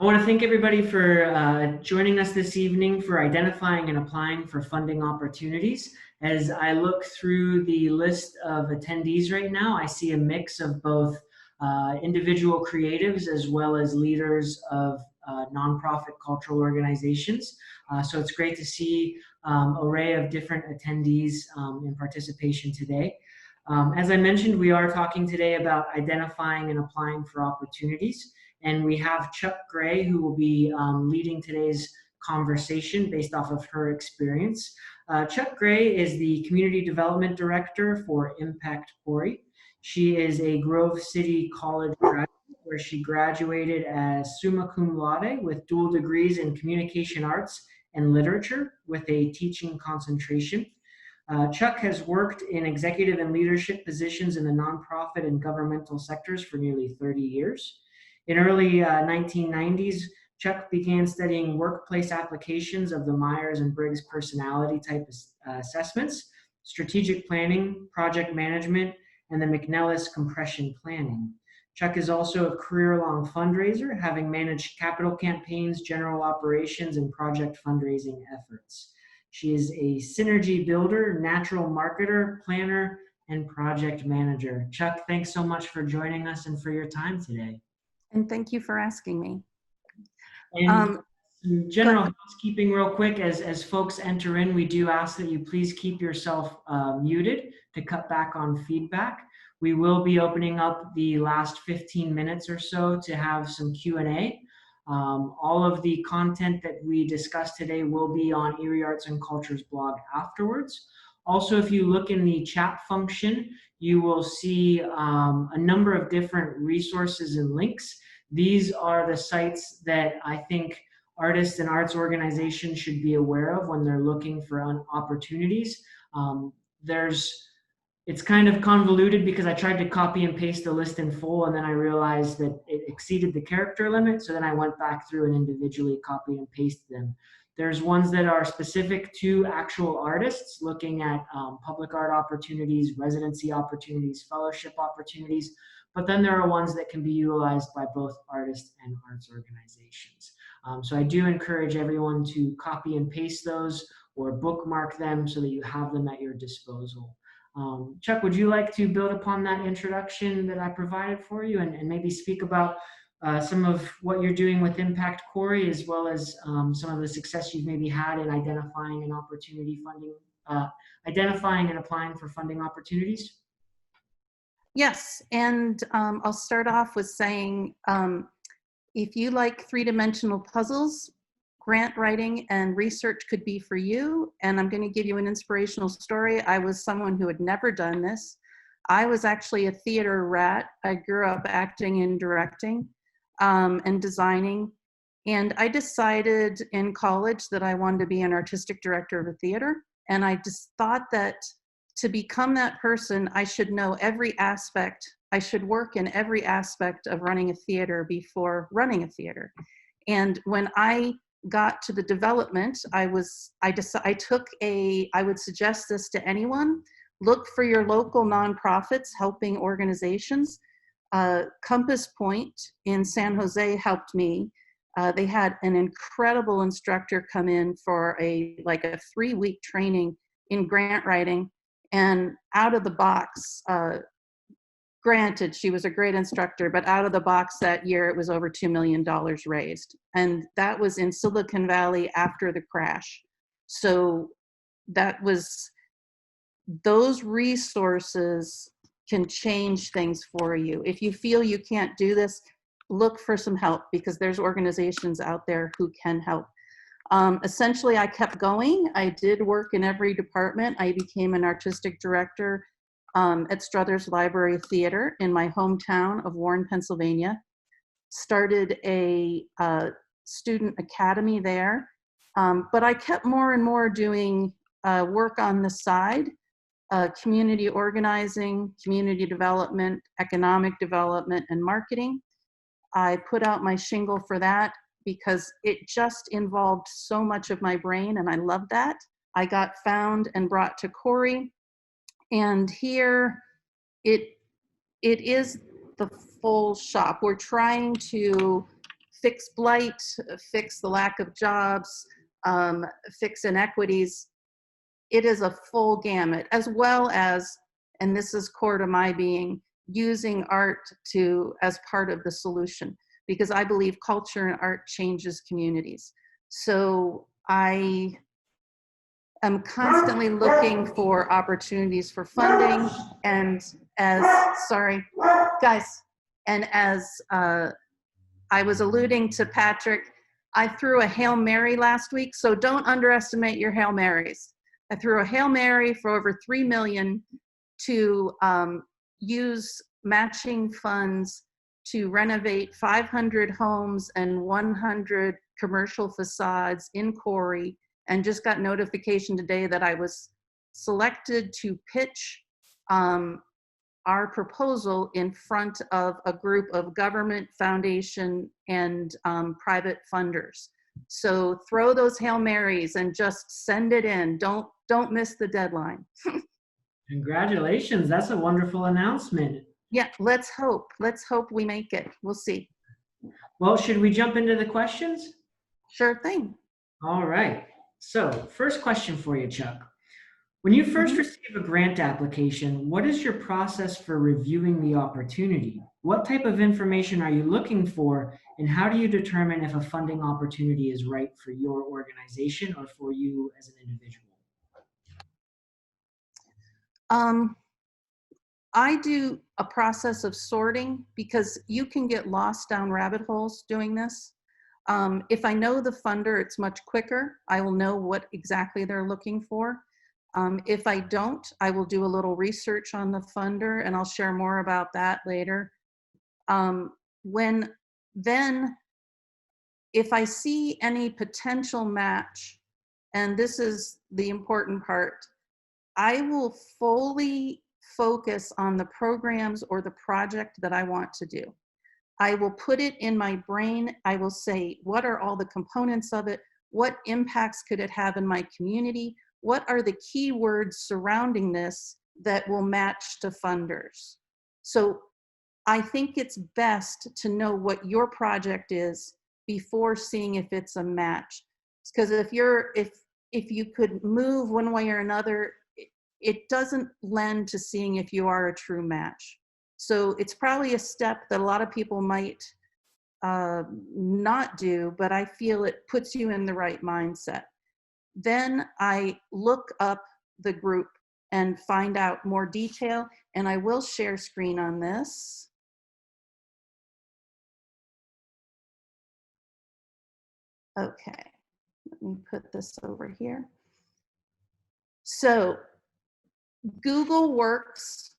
I want to thank everybody for joining us this evening for identifying and applying for funding opportunities. As I look through the list of attendees right now, I see a mix of both individual creatives as well as leaders of nonprofit cultural organizations. So it's great to see array of different attendees in participation today. As I mentioned, we are talking today about identifying and applying for opportunities. And we have Chuck Gray, who will be leading today's conversation based off of her experience. Chuck Gray is the Community Development Director for Impact Corry. She is a Grove City College graduate where she graduated as summa cum laude with dual degrees in communication arts and literature with a teaching concentration. Chuck has worked in executive and leadership positions in the nonprofit and governmental sectors for nearly 30 years. In early 1990s, Chuck began studying workplace applications of the Myers-Briggs personality type assessments, strategic planning, project management, and the McNellis compression planning. Chuck is also a career-long fundraiser, having managed capital campaigns, general operations, and project fundraising efforts. She is a synergy builder, natural marketer, planner, and project manager. Chuck, thanks so much for joining us and for your time today. And thank you for asking me. And some general housekeeping real quick, as folks enter in, we do ask that you please keep yourself muted to cut back on feedback. We will be opening up the last 15 minutes or so to have some Q&A. All of the content that we discussed today will be on Erie Arts and Culture's blog afterwards. Also, if you look in the chat function, you will see a number of different resources and links. These are the sites that I think artists and arts organizations should be aware of when they're looking for opportunities. It's kind of convoluted because I tried to copy and paste the list in full, and then I realized that it exceeded the character limit. So then I went back through and individually copied and pasted them. There's ones that are specific to actual artists, looking at public art opportunities, residency opportunities, fellowship opportunities. But then there are ones that can be utilized by both artists and arts organizations. So I do encourage everyone to copy and paste those or bookmark them so that you have them at your disposal. Chuck, would you like to build upon that introduction that I provided for you and maybe speak about some of what you're doing with Impact Corry, as well as some of the success you've maybe had in identifying and identifying and applying for funding opportunities? Yes, and I'll start off with saying, if you like three-dimensional puzzles, grant writing and research could be for you. And I'm going to give you an inspirational story. I was someone who had never done this. I was actually a theater rat. I grew up acting and directing and designing. And I decided in college that I wanted to be an artistic director of a theater. And I just thought that to become that person, I should know every aspect. I should work in every aspect of running a theater before running a theater. And when I got to the development, I would suggest this to anyone: look for your local nonprofits helping organizations. Compass Point in San Jose helped me. They had an incredible instructor come in for a 3-week training in grant writing, and out of the box, granted, she was a great instructor, but out of the box that year, it was over $2 million raised. And that was in Silicon Valley after the crash. So those resources can change things for you. If you feel you can't do this, look for some help, because there's organizations out there who can help. Essentially, I kept going. I did work in every department. I became an artistic director at Struthers Library Theater in my hometown of Warren, Pennsylvania. Started a student academy there, but I kept more and more doing work on the side, community organizing, community development, economic development, and marketing. I put out my shingle for that because it just involved so much of my brain, and I loved that. I got found and brought to Corry. And here it is the full shop. We're trying to fix blight, fix the lack of jobs, fix inequities. It is a full gamut, as well as, and this is core to my being, using art as part of the solution, because I believe culture and art changes communities. So I am constantly looking for opportunities for funding, and sorry, guys, and as I was alluding to Patrick, I threw a Hail Mary last week, so don't underestimate your Hail Marys. I threw a Hail Mary for over 3 million to use matching funds to renovate 500 homes and 100 commercial facades in Corry, and just got notification today that I was selected to pitch our proposal in front of a group of government, foundation, and private funders. So throw those Hail Marys and just send it in. Don't miss the deadline. Congratulations. That's a wonderful announcement. Yeah, let's hope. Let's hope we make it. We'll see. Well, should we jump into the questions? Sure thing. All right. So, first question for you, Chuck. When you first receive a grant application, what is your process for reviewing the opportunity? What type of information are you looking for, and how do you determine if a funding opportunity is right for your organization or for you as an individual? I do a process of sorting, because you can get lost down rabbit holes doing this. If I know the funder, it's much quicker. I will know what exactly they're looking for. If I don't, I will do a little research on the funder, and I'll share more about that later. If I see any potential match, and this is the important part, I will fully focus on the programs or the project that I want to do. I will put it in my brain. I will say, what are all the components of it? What impacts could it have in my community? What are the key words surrounding this that will match to funders? So I think it's best to know what your project is before seeing if it's a match. Because if you could move one way or another, it doesn't lend to seeing if you are a true match. So it's probably a step that a lot of people might not do, but I feel it puts you in the right mindset. Then I look up the group and find out more detail, and I will share screen on this. Okay, let me put this over here. So Google works.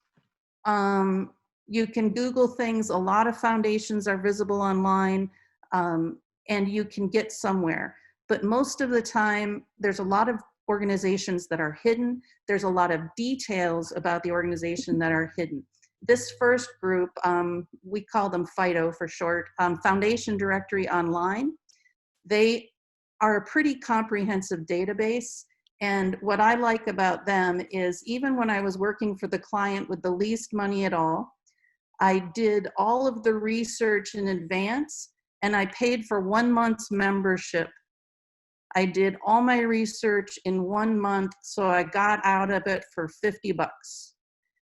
You can Google things. A lot of foundations are visible online, and you can get somewhere. But most of the time, there's a lot of organizations that are hidden. There's a lot of details about the organization that are hidden. This first group, we call them FIDO for short, Foundation Directory Online. They are a pretty comprehensive database. And what I like about them is, even when I was working for the client with the least money at all, I did all of the research in advance, and I paid for 1 month's membership. I did all my research in 1 month, so I got out of it for 50 bucks.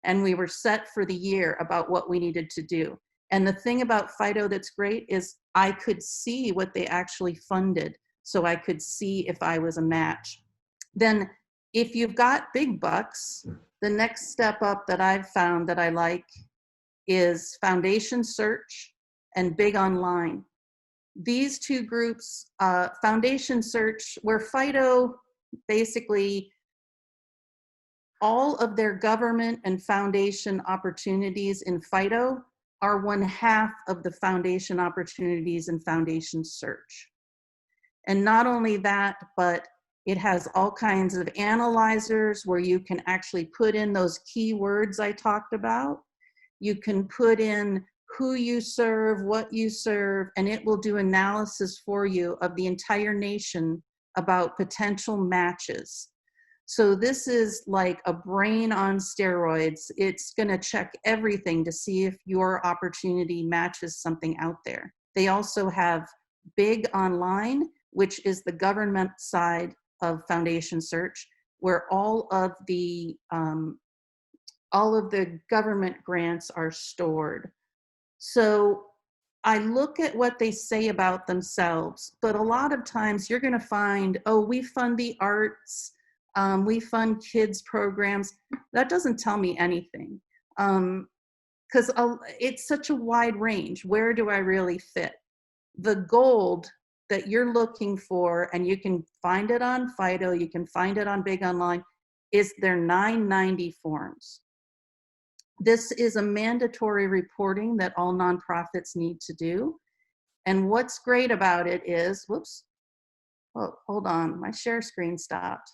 And we were set for the year about what we needed to do. And the thing about FIDO that's great is I could see what they actually funded, so I could see if I was a match. Then if you've got big bucks, the next step up that I've found that I like is Foundation Search and Big Online. These two groups, Foundation Search, where FIDO basically all of their government and foundation opportunities in FIDO are 1/2 of the foundation opportunities in Foundation Search. And not only that, but it has all kinds of analyzers where you can actually put in those keywords I talked about. You can put in who you serve, what you serve, and it will do analysis for you of the entire nation about potential matches. So this is like a brain on steroids. It's going to check everything to see if your opportunity matches something out there. They also have Big Online, which is the government side of foundation search, where all of the government grants are stored. So I look at what they say about themselves, but a lot of times you're going to find, oh, we fund the arts, we fund kids programs. That doesn't tell me anything, because it's such a wide range. Where do I really fit? The gold that you're looking for, and you can find it on FIDO, you can find it on Big Online, is their 990 forms. This is a mandatory reporting that all nonprofits need to do. And what's great about it is, whoops, oh, hold on, my share screen stopped.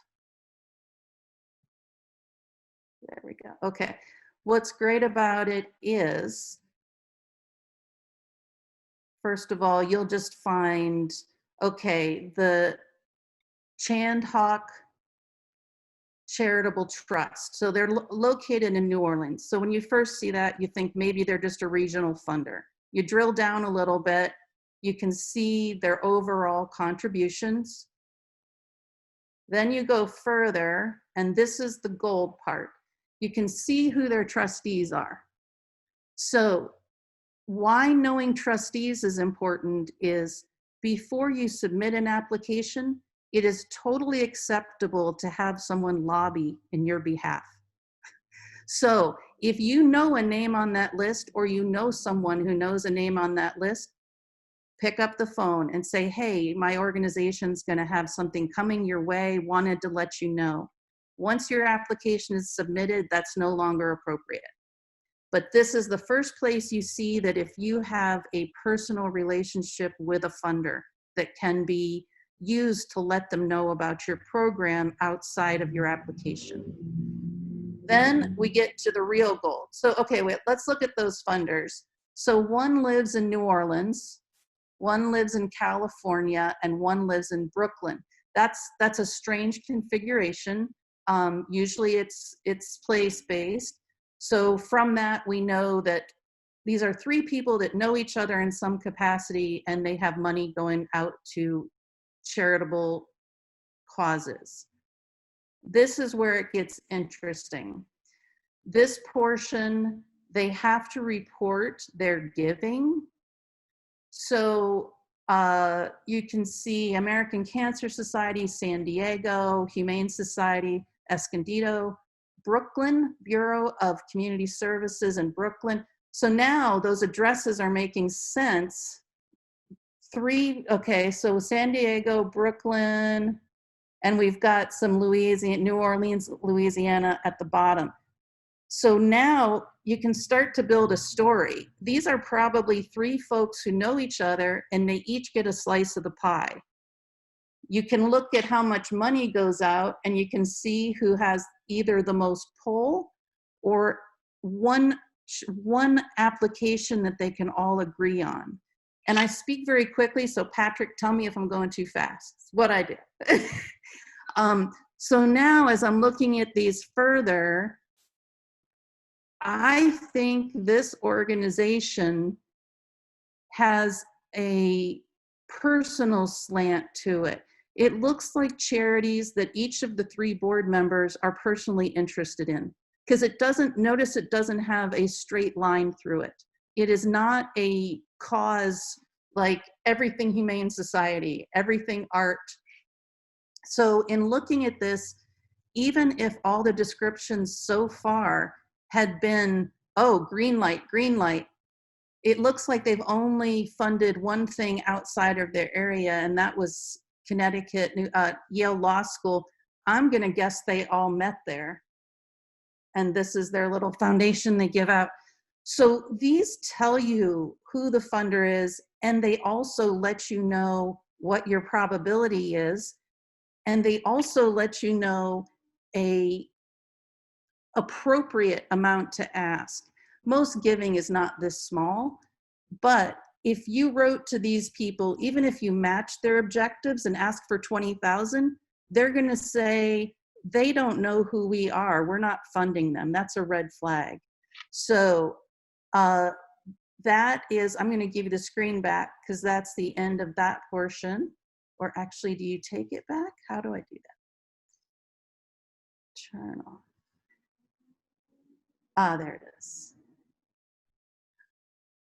There we go, okay. What's great about it is, first of all, you'll just find, okay, the Chandhawk Charitable Trust. So they're located in New Orleans. So when you first see that, you think maybe they're just a regional funder. You drill down a little bit, you can see their overall contributions. Then you go further, and this is the gold part. You can see who their trustees are. So why knowing trustees is important is, before you submit an application, it is totally acceptable to have someone lobby in your behalf. So if you know a name on that list, or you know someone who knows a name on that list, pick up the phone and say, hey, my organization's going to have something coming your way, wanted to let you know. Once your application is submitted, that's no longer appropriate. But this is the first place you see that if you have a personal relationship with a funder that can be used to let them know about your program outside of your application. Then we get to the real gold. So, okay, wait, let's look at those funders. So one lives in New Orleans, one lives in California, and one lives in Brooklyn. That's a strange configuration. Usually it's place-based. So from that, we know that these are three people that know each other in some capacity, and they have money going out to charitable causes. This is where it gets interesting. This portion, they have to report their giving. So you can see American Cancer Society, San Diego, Humane Society, Escondido, Brooklyn, Bureau of Community Services in Brooklyn. So now those addresses are making sense. Okay, so San Diego, Brooklyn, and we've got some New Orleans, Louisiana at the bottom. So now you can start to build a story. These are probably three folks who know each other, and they each get a slice of the pie. You can look at how much money goes out, and you can see who has either the most pull or one application that they can all agree on. And I speak very quickly, so Patrick, tell me if I'm going too fast. It's what I do. So now as I'm looking at these further, I think this organization has a personal slant to it. It looks like charities that each of the three board members are personally interested in, because it doesn't have a straight line through it. It is not a cause like everything Humane Society, everything art. So in looking at this, even if all the descriptions so far had been, oh, green light, it looks like they've only funded one thing outside of their area, and that was Connecticut, Yale Law School. I'm gonna guess they all met there. And this is their little foundation they give out. So these tell you who the funder is, and they also let you know what your probability is. And they also let you know a appropriate amount to ask. Most giving is not this small, but if you wrote to these people, even if you match their objectives and ask for 20,000, they're gonna say, they don't know who we are, we're not funding them. That's a red flag. So that is, I'm going to give you the screen back because that's the end of that portion. Or actually, do you take it back? How do I do that? Turn off. Ah, there it is.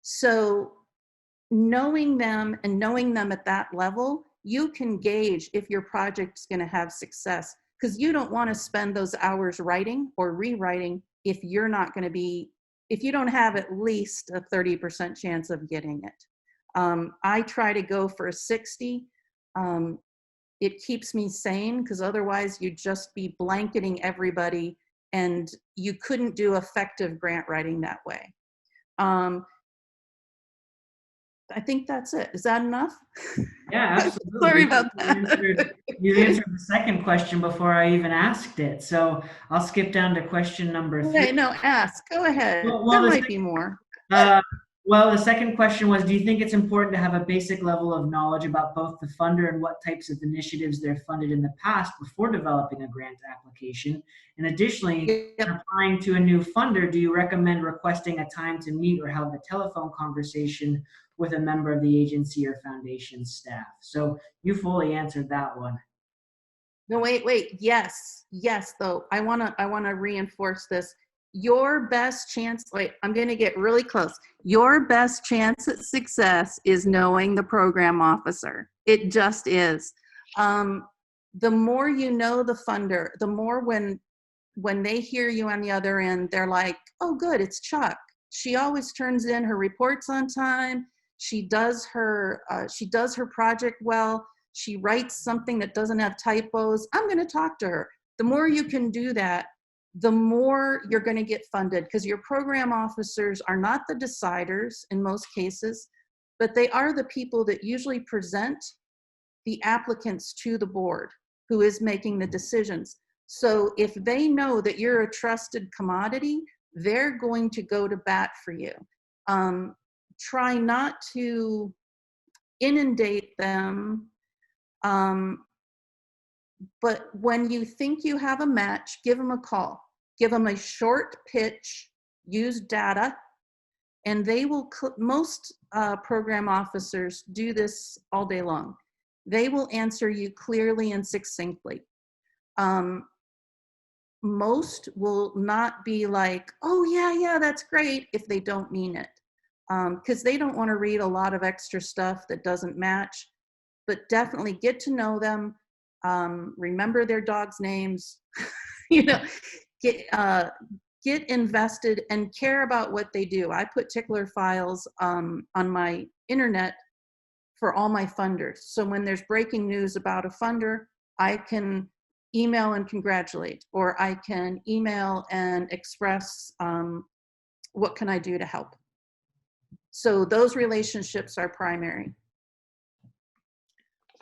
So knowing them and knowing them at that level, you can gauge if your project's going to have success, because you don't want to spend those hours writing or rewriting if you're not going to be, if you don't have at least a 30% chance of getting it. I try to go for a 60. It keeps me sane, because otherwise you'd just be blanketing everybody and you couldn't do effective grant writing that way. I think that's it. Is that enough? Yeah, absolutely. Sorry about that. You answered the second question before I even asked it. So I'll skip down to question number 3. Okay, no, ask. Go ahead. Well, There the might be more. Uh, well, the second question was, do you think it's important to have a basic level of knowledge about both the funder and what types of initiatives they're funded in the past before developing a grant application? And additionally, when Yep. applying to a new funder, do you recommend requesting a time to meet or have a telephone conversation with a member of the agency or foundation staff? So you fully answered that one. No, wait. Yes, though. I wanna reinforce this. Your best chance, wait, I'm gonna get really close. Your best chance at success is knowing the program officer. It just is. The more you know the funder, the more when they hear you on the other end, they're like, oh good, it's Chuck. She always turns in her reports on time. She does her project well. She writes something that doesn't have typos. I'm going to talk to her. The more you can do that, the more you're going to get funded, because your program officers are not the deciders in most cases, but they are the people that usually present the applicants to the board who is making the decisions. So if they know that you're a trusted commodity, they're going to go to bat for you. Try not to inundate them. But when you think you have a match, give them a call. Give them a short pitch, use data, and they will, most program officers do this all day long. They will answer you clearly and succinctly. Most will not be like, oh yeah, that's great, if they don't mean it. Because they don't want to read a lot of extra stuff that doesn't match. But definitely get to know them. Remember their dogs' names. You know, get invested and care about what they do. I put tickler files on my internet for all my funders. So when there's breaking news about a funder, I can email and congratulate, or I can email and express what can I do to help. So those relationships are primary.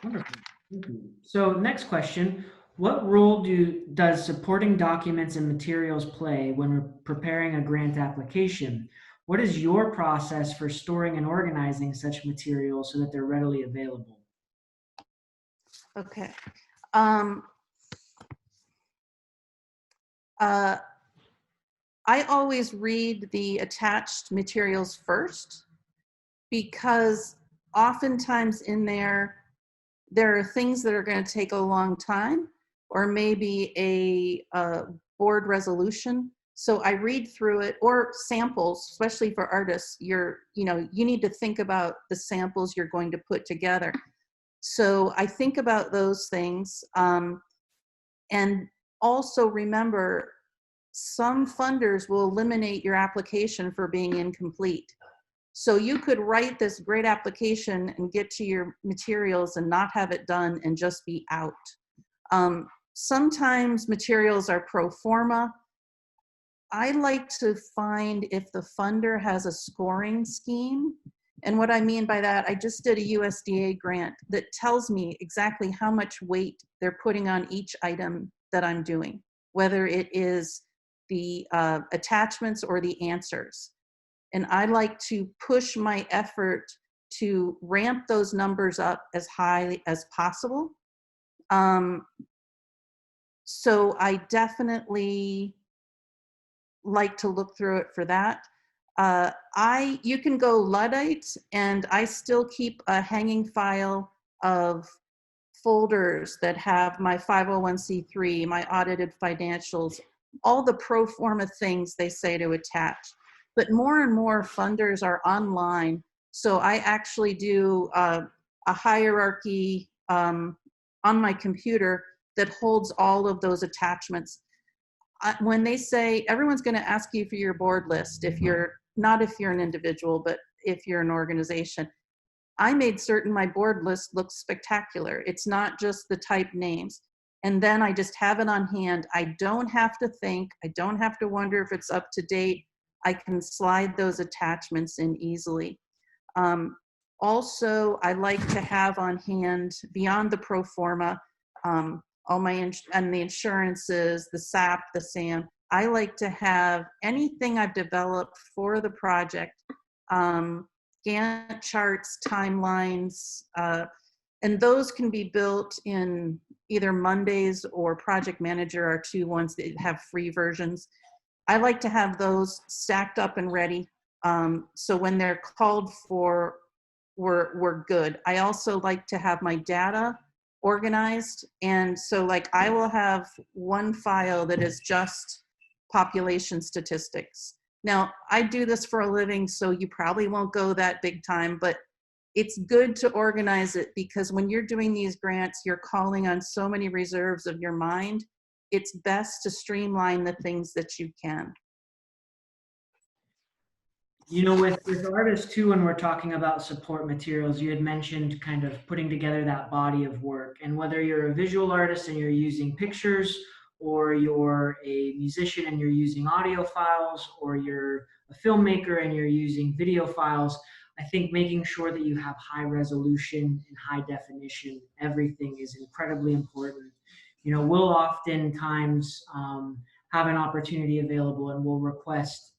Wonderful. Thank you. So next question, what role does supporting documents and materials play when we're preparing a grant application? What is your process for storing and organizing such materials so that they're readily available? Okay. I always read the attached materials first, because oftentimes in there are things that are going to take a long time, or maybe a board resolution. So I read through it, or samples, especially for artists. You need to think about the samples you're going to put together. So I think about those things. And also remember, some funders will eliminate your application for being incomplete. So you could write this great application and get to your materials and not have it done and just be out. Sometimes materials are pro forma. I like to find if the funder has a scoring scheme. And what I mean by that, I just did a USDA grant that tells me exactly how much weight they're putting on each item that I'm doing, whether it is the attachments or the answers. And I like to push my effort to ramp those numbers up as high as possible. So I definitely like to look through it for that. You can go Luddite, and I still keep a hanging file of folders that have my 501c3, my audited financials, all the pro forma things they say to attach. But more and more funders are online. So I actually do a hierarchy on my computer that holds all of those attachments. When they say everyone's going to ask you for your board list, if you're not, if you're an individual, but if you're an organization, I made certain my board list looks spectacular. It's not just the type names. And then I just have it on hand. I don't have to think. I don't have to wonder if it's up to date. I can slide those attachments in easily. Also, I like to have on hand, beyond the pro forma, all my and the insurances, the SAP, the SAM. I like to have anything I've developed for the project, Gantt charts, timelines, and those can be built in either Mondays or Project Manager are two ones that have free versions. I like to have those stacked up and ready. So when they're called for, we're good. I also like to have my data organized. And so like I will have one file that is just population statistics. Now, I do this for a living, so you probably won't go that big time, but it's good to organize it, because when you're doing these grants, you're calling on so many reserves of your mind. It's best to streamline the things that you can. You know, with artists too, when we're talking about support materials, you had mentioned kind of putting together that body of work. And whether you're a visual artist and you're using pictures, or you're a musician and you're using audio files, or you're a filmmaker and you're using video files, I think making sure that you have high resolution and high definition, everything is incredibly important. You know, we'll oftentimes have an opportunity available and we'll request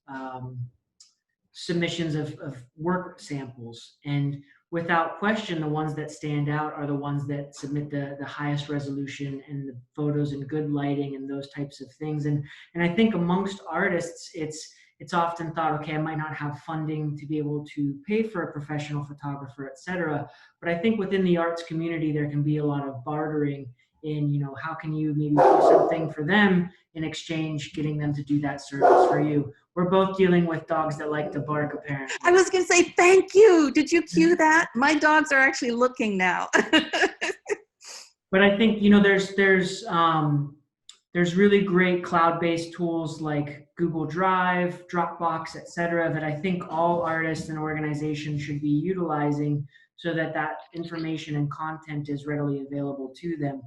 submissions of work samples. And without question, the ones that stand out are the ones that submit the highest resolution and the photos and good lighting and those types of things. And I think amongst artists, it's often thought, okay, I might not have funding to be able to pay for a professional photographer, et cetera. But I think within the arts community, there can be a lot of bartering in, you know, how can you maybe do something for them in exchange, getting them to do that service for you. We're both dealing with dogs that like to bark, apparently. I was going to say, thank you. Did you cue that? My dogs are actually looking now. But I think, you know, there's really great cloud-based tools like Google Drive, Dropbox, et cetera, that I think all artists and organizations should be utilizing so that that information and content is readily available to them.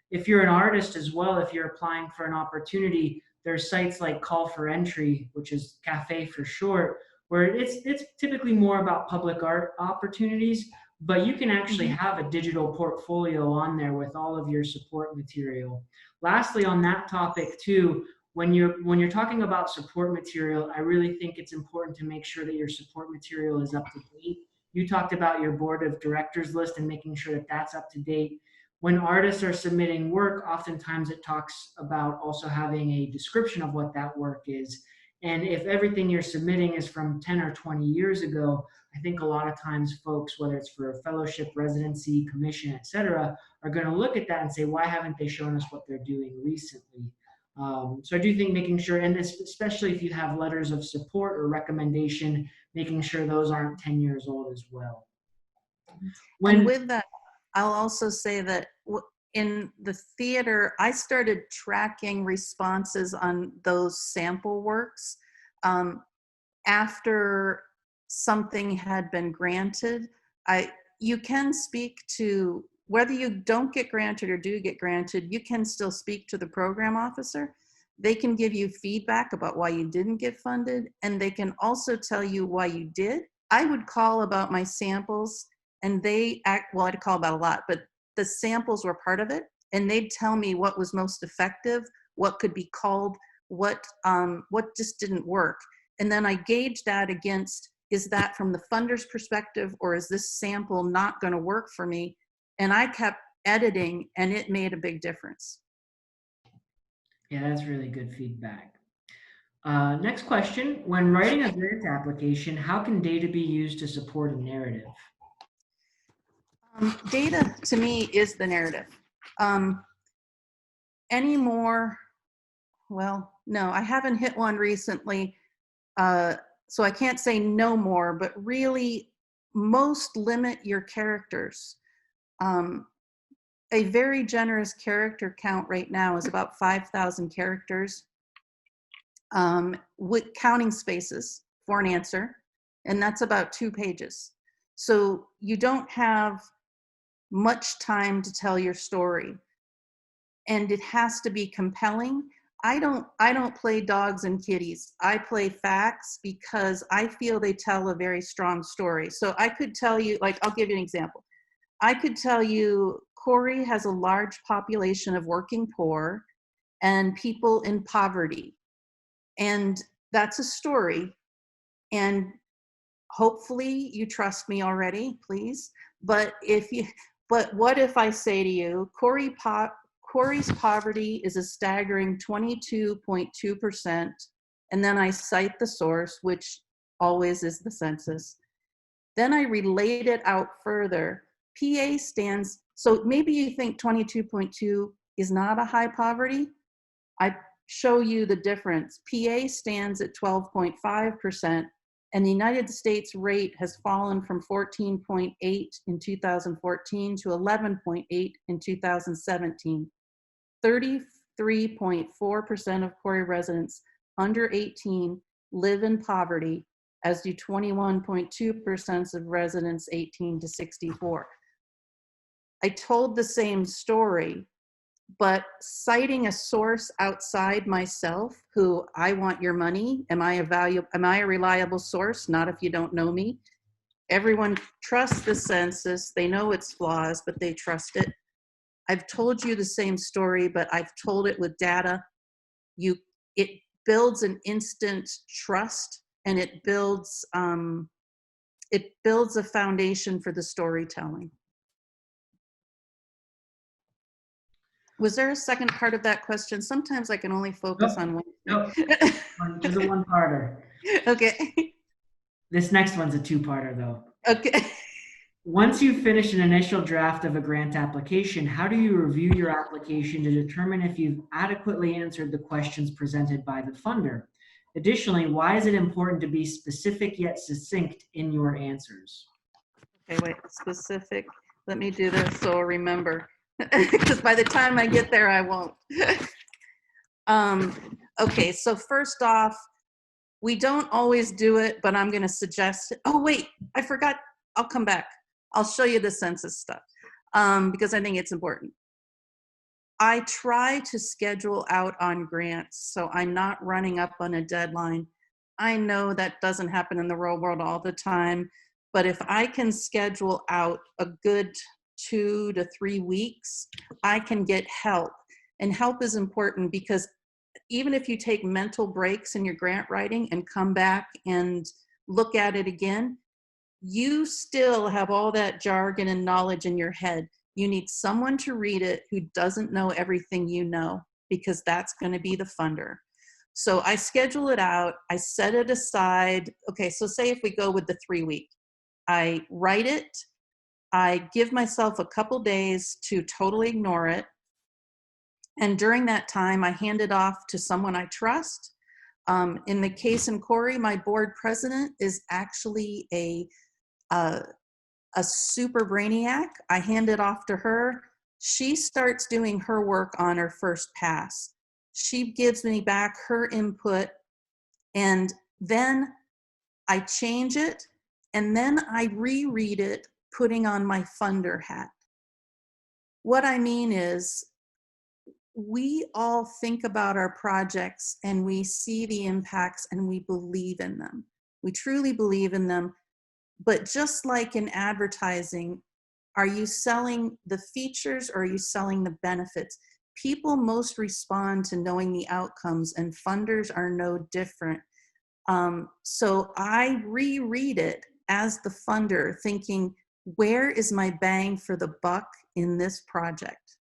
If you're an artist as well, if you're applying for an opportunity, there's sites like Call for Entry, which is Cafe for short, where it's typically more about public art opportunities, but you can actually have a digital portfolio on there with all of your support material. Lastly, on that topic too, when you're talking about support material, I really think it's important to make sure that your support material is up to date. You talked about your board of directors list and making sure that that's up to date. When artists are submitting work, oftentimes it talks about also having a description of what that work is. And if everything you're submitting is from 10 or 20 years ago, I think a lot of times folks, whether it's for a fellowship, residency, commission, et cetera, are going to look at that and say, why haven't they shown us what they're doing recently? So I do think making sure, and this, especially if you have letters of support or recommendation, making sure those aren't 10 years old as well. And with that, I'll also say that in the theater, I started tracking responses on those sample works after something had been granted. You can speak to, whether you don't get granted or do get granted, you can still speak to the program officer. They can give you feedback about why you didn't get funded, and they can also tell you why you did. I would call about my samples, and I'd call about a lot, but the samples were part of it, and they'd tell me what was most effective, what could be called, what just didn't work. And then I gauge that against, is that from the funder's perspective, or is this sample not going to work for me? And I kept editing, and it made a big difference. Yeah, that's really good feedback. Next question. When writing a grant application, how can data be used to support a narrative? Data to me is the narrative. Um, any more, well, no, I haven't hit one recently. So I can't say no more, but really most limit your characters. Um, a very generous character count right now is about 5,000 characters, with counting spaces for an answer, and that's about 2 pages. So you don't have much time to tell your story, and it has to be compelling. I don't play dogs and kitties. I play facts because I feel they tell a very strong story. So I could tell you, like, I'll give you an example. I could tell you Corry has a large population of working poor and people in poverty. And that's a story. And hopefully you trust me already, please. But what if I say to you, Corry's poverty is a staggering 22.2%, and then I cite the source, which always is the census. Then I relate it out further. PA stands, so maybe you think 22.2 is not a high poverty. I show you the difference. PA stands at 12.5%, and the United States rate has fallen from 14.8 in 2014 to 11.8 in 2017. 33.4% of Corry residents under 18 live in poverty, as do 21.2% of residents 18 to 64. I told the same story, but citing a source outside myself, who I want your money, am I a reliable source? Not if you don't know me. Everyone trusts the census. They know its flaws, but they trust it. I've told you the same story, but I've told it with data. It builds an instant trust, and it builds a foundation for the storytelling. Was there a second part of that question? Sometimes I can only focus Nope. on one Nope. thing. Just a one-parter. Okay. This next one's a two-parter, though. Okay. Once you've finished an initial draft of a grant application, how do you review your application to determine if you've adequately answered the questions presented by the funder? Additionally, why is it important to be specific yet succinct in your answers? Okay, wait, specific. Let me do this so I'll remember. Because by the time I get there, I won't. Okay, so first off, we don't always do it, but I'm going to suggest it. Oh, wait, I forgot. I'll come back. I'll show you the census stuff because I think it's important. I try to schedule out on grants, so I'm not running up on a deadline. I know that doesn't happen in the real world all the time, but if I can schedule out a good 2 to 3 weeks, I can get help. And help is important because even if you take mental breaks in your grant writing and come back and look at it again, you still have all that jargon and knowledge in your head. You need someone to read it who doesn't know everything you know, because that's going to be the funder. So I schedule it out. I set it aside. Okay, so say if we go with the 3 week, I write it. I give myself a couple days to totally ignore it. And during that time, I hand it off to someone I trust. In the case in Corry, my board president is actually a super brainiac. I hand it off to her. She starts doing her work on her first pass. She gives me back her input, and then I change it, and then I reread it, putting on my funder hat. What I mean is, we all think about our projects and we see the impacts and we believe in them. We truly believe in them. But just like in advertising, are you selling the features or are you selling the benefits? People most respond to knowing the outcomes, and funders are no different. So I reread it as the funder, thinking, where is my bang for the buck in this project?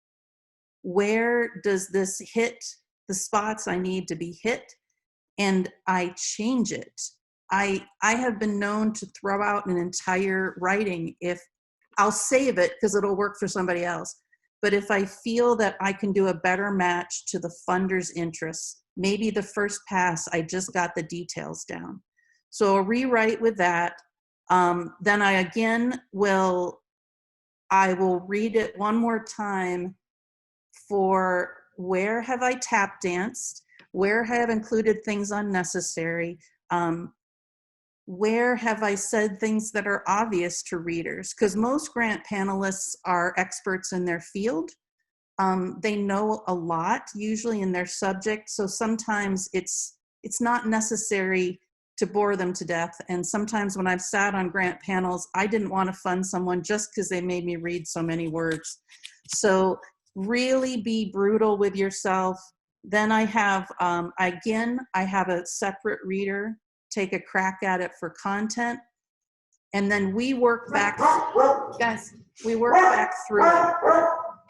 Where does this hit the spots I need to be hit? and I change it. I have been known to throw out an entire writing if I'll save it because it'll work for somebody else. But if I feel that I can do a better match to the funder's interests, maybe the first pass, I just got the details down. So a rewrite with that. Then I will read it one more time for where have I tap danced, where have I included things unnecessary, where have I said things that are obvious to readers? Because most grant panelists are experts in their field. They know a lot, usually in their subject. So sometimes it's not necessary to bore them to death. And sometimes when I've sat on grant panels, I didn't want to fund someone just because they made me read so many words. So really be brutal with yourself. Then I have, I have a separate reader take a crack at it for content. And then we work back, guys, we work back through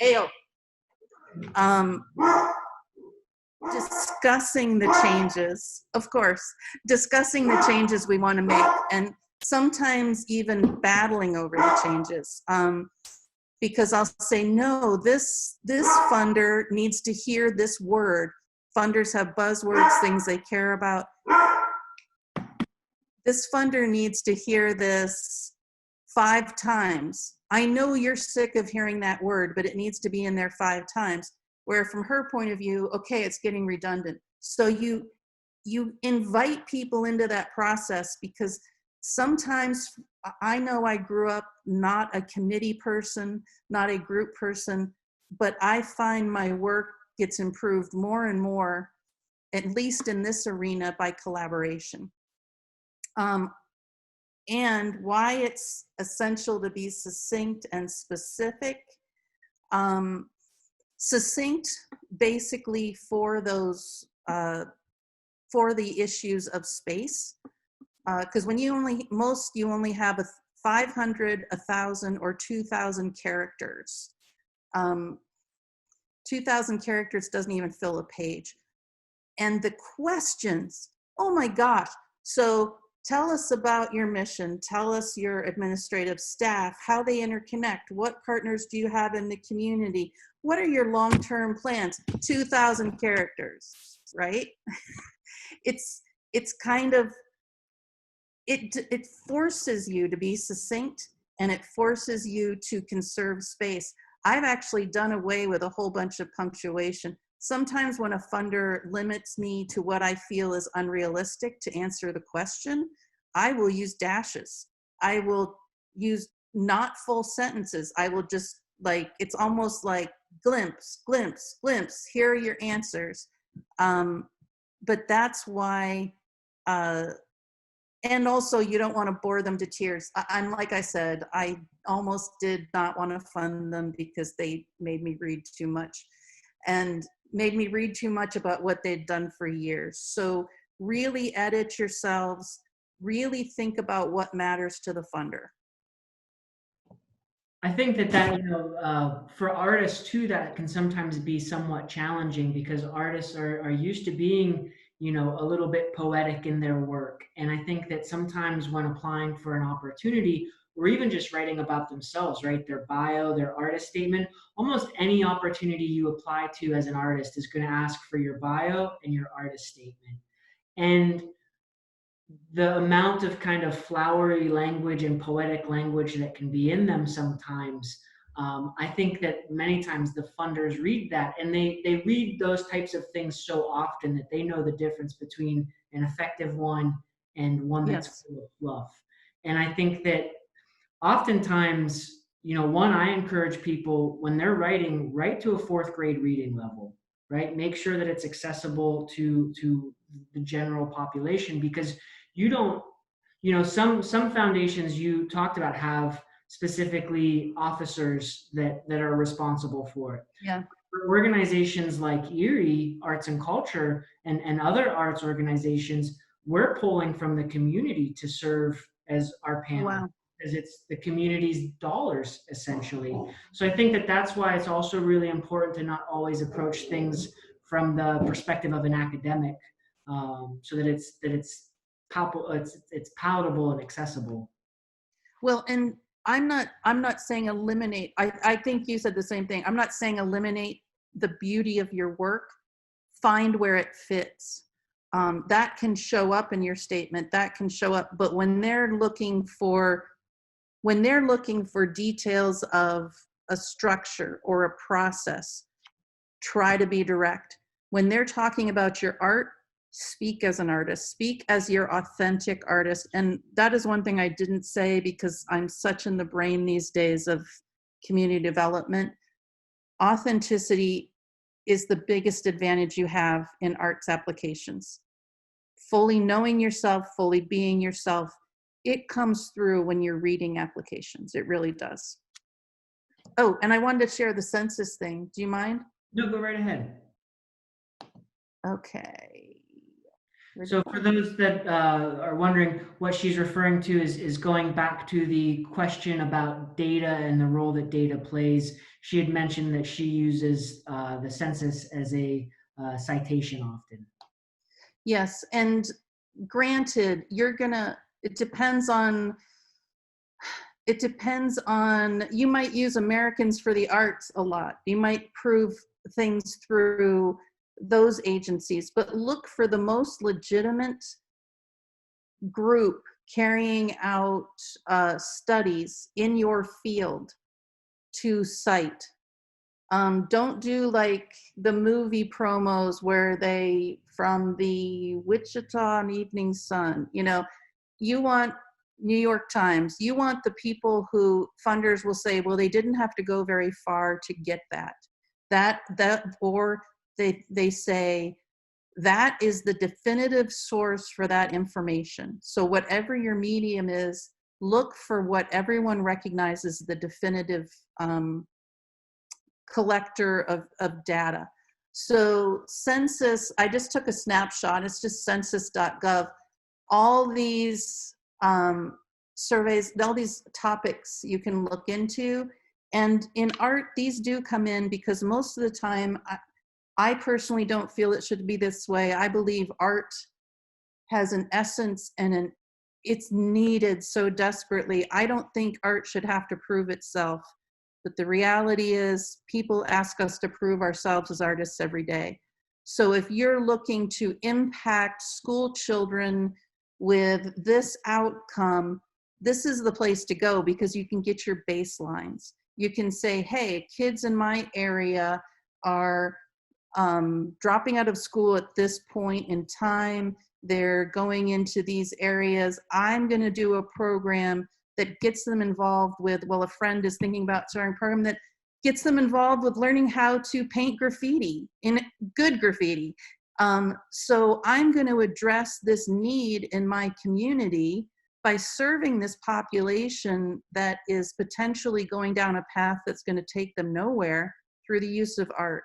it. Discussing the changes, of course, discussing the changes we want to make, and sometimes even battling over the changes. Because I'll say, no, this funder needs to hear this word. Funders have buzzwords, things they care about. This funder needs to hear this 5 times. I know you're sick of hearing that word, but it needs to be in there 5 times. Where from her point of view, okay, it's getting redundant. So you invite people into that process, because sometimes I know I grew up not a committee person, not a group person, but I find my work gets improved more and more, at least in this arena, by collaboration. And why it's essential to be succinct and specific. Succinct basically for those, for the issues of space. Because when you only have 500, 1,000, or 2,000 characters. 2,000 characters doesn't even fill a page. And the questions, oh my gosh. So tell us about your mission. Tell us your administrative staff, how they interconnect. What partners do you have in the community? What are your long-term plans? 2,000 characters, right? It's kind of, it forces you to be succinct, and it forces you to conserve space. I've actually done away with a whole bunch of punctuation. Sometimes when a funder limits me to what I feel is unrealistic to answer the question, I will use dashes. I will use not full sentences. I will just, like, it's almost like glimpse, glimpse, glimpse. Here are your answers. But that's why, and also you don't want to bore them to tears. I'm like I said, I almost did not want to fund them because they made me read too much. And made me read too much about what they'd done for years. So really edit yourselves, really think about what matters to the funder. I think that for artists too, that can sometimes be somewhat challenging, because artists are used to being, a little bit poetic in their work. And I think that sometimes when applying for an opportunity, or even just writing about themselves, right? Their bio, their artist statement, almost any opportunity you apply to as an artist is going to ask for your bio and your artist statement. And the amount of kind of flowery language and poetic language that can be in them sometimes, I think that many times the funders read that, and they read those types of things so often that they know the difference between an effective one and one that's full of fluff. And I think that oftentimes, I encourage people, when they're writing, write to a 4th grade reading level, right? Make sure that it's accessible to the general population, because you don't, some foundations you talked about have specifically officers that are responsible for it. Yeah. For organizations like Erie Arts and Culture and other arts organizations, we're pulling from the community to serve as our panel. Wow. Because it's the community's dollars, essentially. So I think that that's why it's also really important to not always approach things from the perspective of an academic, so that it's palpable, it's palatable and accessible. Well, and I'm not saying eliminate. I think you said the same thing. I'm not saying eliminate the beauty of your work. Find where it fits. That can show up in your statement. That can show up. But when they're looking for details of a structure or a process, try to be direct. When they're talking about your art, speak as an artist, speak as your authentic artist. And that is one thing I didn't say because I'm such in the brain these days of community development. Authenticity is the biggest advantage you have in arts applications. Fully knowing yourself, fully being yourself, it comes through when you're reading applications. It really does. Oh, and I wanted to share the census thing. Do you mind? No, go right ahead. Okay. So for those that are wondering, what she's referring to is going back to the question about data and the role that data plays. She had mentioned that she uses the census as a citation often. Yes, and granted, it depends on, you might use Americans for the Arts a lot. You might prove things through those agencies, but look for the most legitimate group carrying out studies in your field to cite. Don't do like the movie promos where they, from the Wichita Evening Sun, you want New York Times, you want the people who funders will say, well, they didn't have to go very far to get or they say, that is the definitive source for that information. So whatever your medium is, look for what everyone recognizes the definitive collector of data. So census, I just took a snapshot. It's just census.gov. All these surveys, all these topics you can look into. And in art, these do come in because most of the time, I personally don't feel it should be this way. I believe art has an essence and it's needed so desperately. I don't think art should have to prove itself. But the reality is people ask us to prove ourselves as artists every day. So if you're looking to impact school children with this outcome, this is the place to go because you can get your baselines. You can say, hey, kids in my area are dropping out of school at this point in time. They're going into these areas. I'm going to do a program that gets them involved with, well, a friend is thinking about starting a program that gets them involved with learning how to paint graffiti, in good graffiti. So I'm going to address this need in my community by serving this population that is potentially going down a path that's going to take them nowhere through the use of art.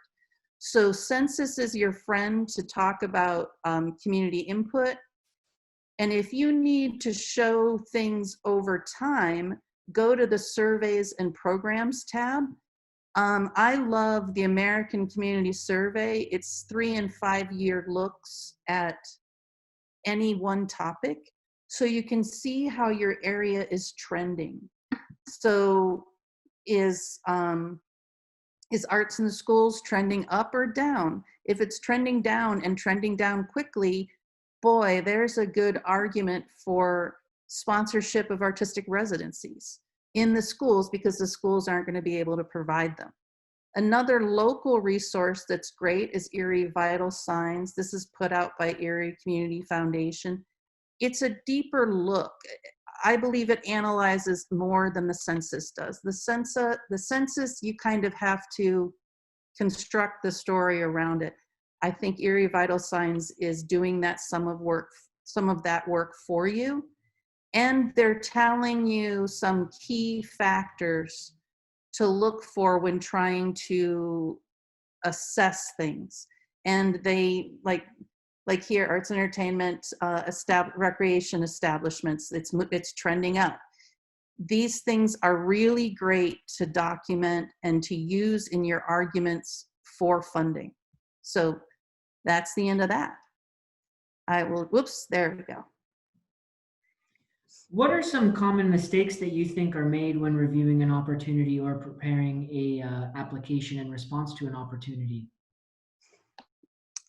So census is your friend to talk about community input. And if you need to show things over time, go to the surveys and programs tab. I love the American Community Survey. It's 3 and 5 year looks at any one topic. So you can see how your area is trending. So is arts in the schools trending up or down? If it's trending down and trending down quickly, boy, there's a good argument for sponsorship of artistic residencies in the schools because the schools aren't going to be able to provide them. Another local resource that's great is Erie Vital Signs. This is put out by Erie Community Foundation. It's a deeper look. I believe it analyzes more than the census does. The census, you kind of have to construct the story around it. I think Erie Vital Signs is doing that some of that work for you. And they're telling you some key factors to look for when trying to assess things. And they, like here, arts and entertainment, recreation establishments, it's trending up. These things are really great to document and to use in your arguments for funding. So that's the end of that. I will, whoops, there we go. What are some common mistakes that you think are made when reviewing an opportunity or preparing a application in response to an opportunity?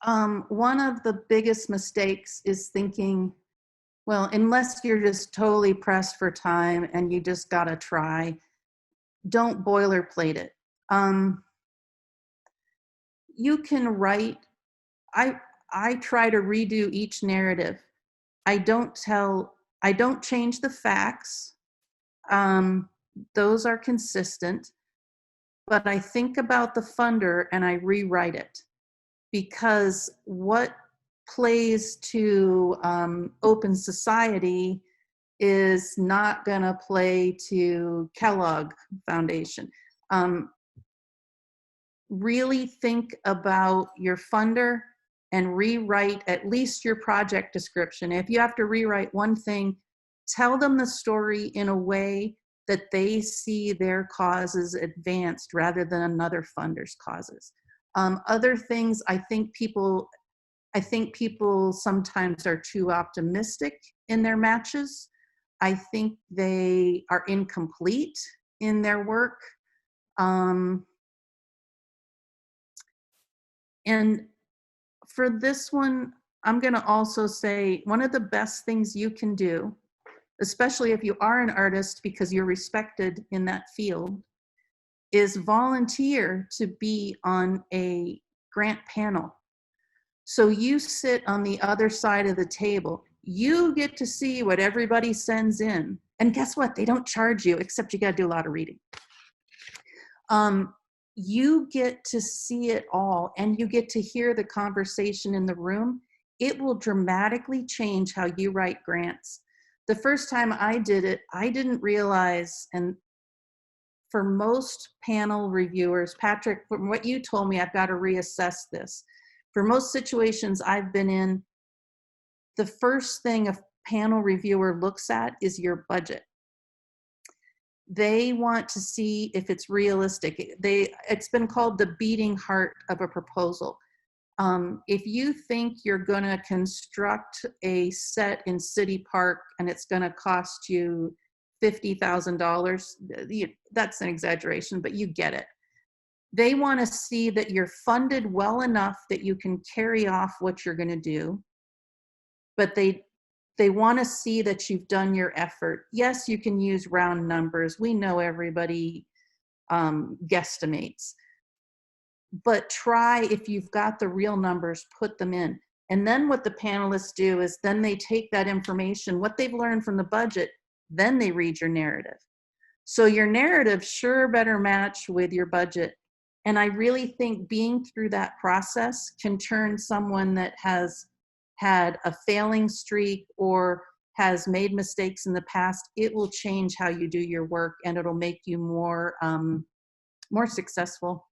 One of the biggest mistakes is thinking, well, unless you're just totally pressed for time and you just gotta try, don't boilerplate it. You can write, I try to redo each narrative. I don't change the facts. Um, those are consistent, but I think about the funder and I rewrite it, because what plays to open society is not going to play to Kellogg Foundation. Really think about your funder and rewrite at least your project description. If you have to rewrite one thing, tell them the story in a way that they see their causes advanced rather than another funder's causes. Other things, I think people sometimes are too optimistic in their matches. I think they are incomplete in their work. And for this one, I'm going to also say one of the best things you can do, especially if you are an artist because you're respected in that field, is volunteer to be on a grant panel. So you sit on the other side of the table. You get to see what everybody sends in. And guess what? They don't charge you, except you got to do a lot of reading. You get to see it all and you get to hear the conversation in the room. It will dramatically change how you write grants. The first time I did it, I didn't realize, and for most panel reviewers, Patrick, from what you told me, I've got to reassess this. For most situations I've been in, the first thing a panel reviewer looks at is your budget. They want to see if it's realistic. It's been called the beating heart of a proposal. If you think you're going to construct a set in City Park and it's going to cost you $50,000, that's an exaggeration, but you get it. They want to see that you're funded well enough that you can carry off what you're going to do, but they want to see that you've done your effort. Yes, you can use round numbers. We know everybody guesstimates. But try, if you've got the real numbers, put them in. And then what the panelists do is then they take that information, what they've learned from the budget, then they read your narrative. So your narrative sure better match with your budget. And I really think being through that process can turn someone that has had a failing streak or has made mistakes in the past, it will change how you do your work and it'll make you more successful.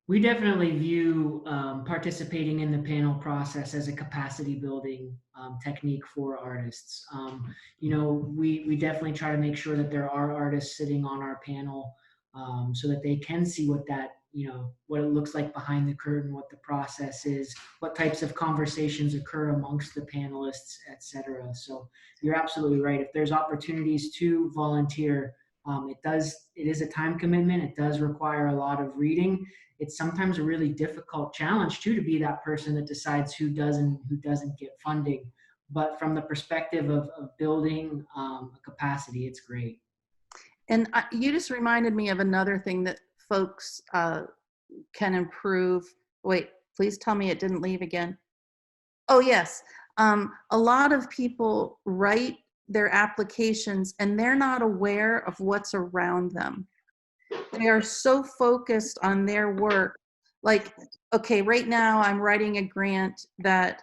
We definitely view participating in the panel process as a capacity building technique for artists. We definitely try to make sure that there are artists sitting on our panel so that they can see what it looks like behind the curtain, what the process is, what types of conversations occur amongst the panelists, etc. So you're absolutely right. If there's opportunities to volunteer, it is a time commitment. It does require a lot of reading. It's sometimes a really difficult challenge too, to be that person that decides who does and who doesn't get funding. But from the perspective of building a capacity, it's great. And you just reminded me of another thing that folks can improve. Wait, please tell me it didn't leave again. Oh, yes. A lot of people write their applications and they're not aware of what's around them. They are so focused on their work. Like, okay, right now I'm writing a grant that,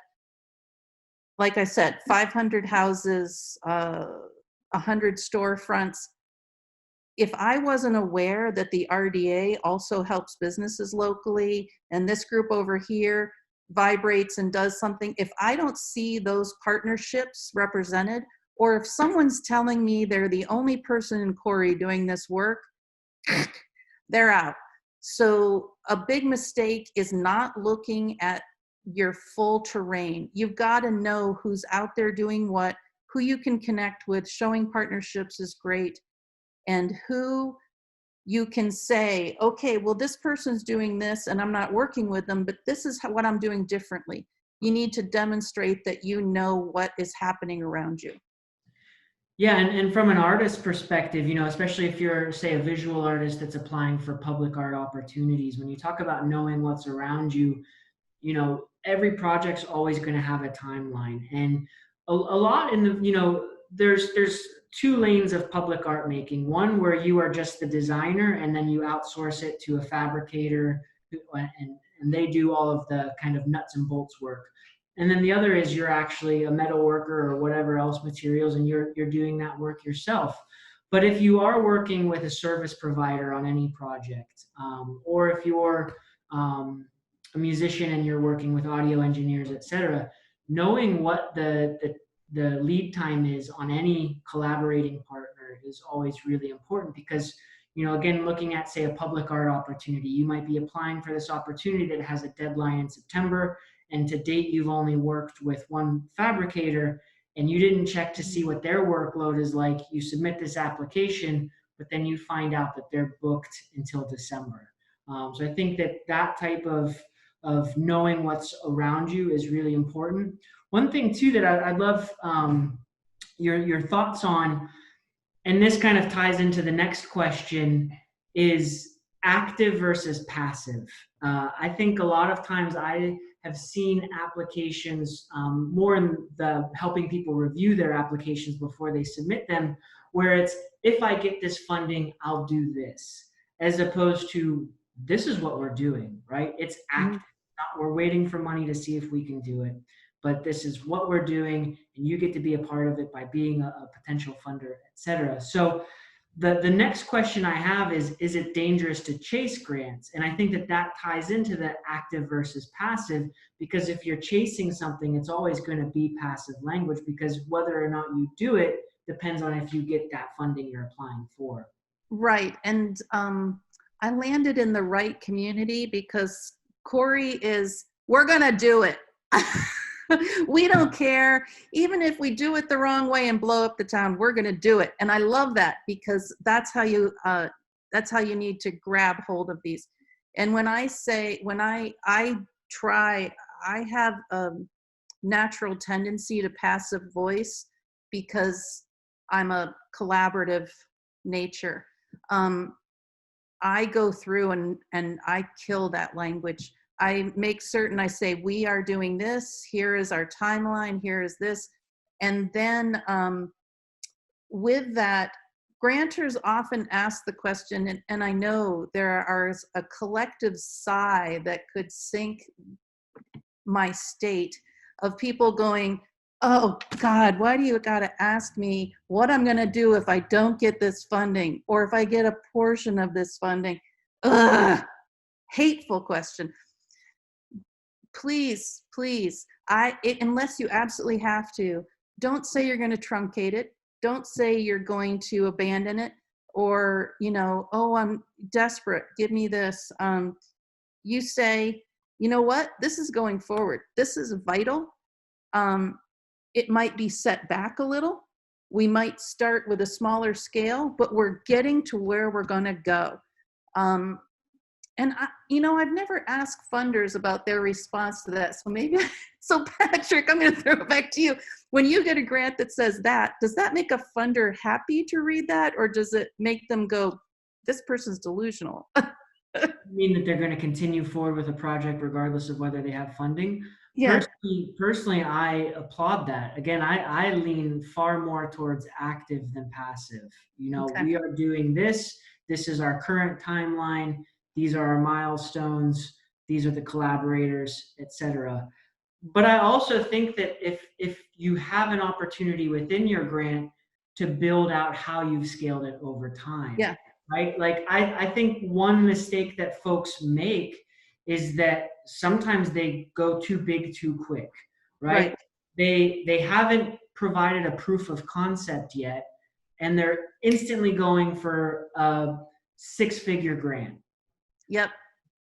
like I said, 500 houses, 100 storefronts. If I wasn't aware that the RDA also helps businesses locally and this group over here vibrates and does something, if I don't see those partnerships represented, or if someone's telling me they're the only person in Corry doing this work, they're out. So a big mistake is not looking at your full terrain. You've got to know who's out there doing what, who you can connect with. Showing partnerships is great. And who you can say, okay, well, this person's doing this and I'm not working with them, but this is what I'm doing differently. You need to demonstrate that you know what is happening around you. Yeah, and from an artist perspective, especially if you're, say, a visual artist that's applying for public art opportunities, when you talk about knowing what's around you, every project's always going to have a timeline. And a lot in the, there's two lanes of public art making. One where you are just the designer and then you outsource it to a fabricator and they do all of the kind of nuts and bolts work. And then the other is you're actually a metal worker or whatever else materials, and you're doing that work yourself. But if you are working with a service provider on any project, or if you're a musician and you're working with audio engineers, etc., knowing what the lead time is on any collaborating partner is always really important, because again, looking at, say, a public art opportunity, you might be applying for this opportunity that has a deadline in September, and to date you've only worked with one fabricator and you didn't check to see what their workload is like. You submit this application, but then you find out that they're booked until December. So I think that type of knowing what's around you is really important. One thing too that I'd love your thoughts on, and this kind of ties into the next question, is active versus passive. I think a lot of times I have seen applications, more in the helping people review their applications before they submit them, where it's, if I get this funding, I'll do this, as opposed to, this is what we're doing, right? It's active. Not, we're waiting for money to see if we can do it, but this is what we're doing, and you get to be a part of it by being a potential funder, etc. So the next question I have is it dangerous to chase grants? And I think that ties into the active versus passive, because if you're chasing something, it's always going to be passive language, because whether or not you do it depends on if you get that funding you're applying for. Right. And I landed in the right community because Corry is, we're going to do it. We don't care. Even if we do it the wrong way and blow up the town, we're going to do it. And I love that, because that's how you need to grab hold of these. And when I have a natural tendency to passive voice because I'm a collaborative nature. I go through and I kill that language. I make certain I say, we are doing this, here is our timeline, here is this. And then with that, grantors often ask the question, and I know there are a collective sigh that could sink my state, of people going, oh God, why do you gotta ask me what I'm gonna do if I don't get this funding, or if I get a portion of this funding? Ugh, hateful question. Please, unless you absolutely have to, don't say you're going to truncate it. Don't say you're going to abandon it, or, oh, I'm desperate, give me this. You say, you know what, this is going forward. This is vital. It might be set back a little. We might start with a smaller scale, but we're getting to where we're going to go. And I've never asked funders about their response to that. So Patrick, I'm going to throw it back to you. When you get a grant that says that, does that make a funder happy to read that? Or does it make them go, this person's delusional? You mean that they're going to continue forward with a project regardless of whether they have funding? Yeah. Personally, I applaud that. Again, I lean far more towards active than passive. Okay. We are doing this. This is our current timeline. These are our milestones. These are the collaborators, etc. But I also think that if you have an opportunity within your grant to build out how you've scaled it over time, Yeah. right? Like I think one mistake that folks make is that sometimes they go too big too quick, right? They haven't provided a proof of concept yet, and they're instantly going for a 6-figure grant. Yep.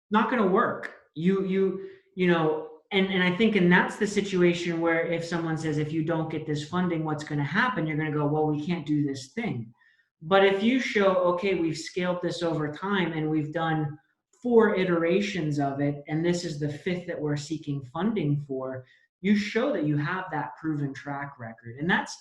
Not going to work. You know, and I think, and that's the situation where if someone says, if you don't get this funding, what's going to happen? You're going to go, well, we can't do this thing. But if you show, okay, we've scaled this over time and we've done 4 iterations of it, and this is the 5th that we're seeking funding for, you show that you have that proven track record. And that's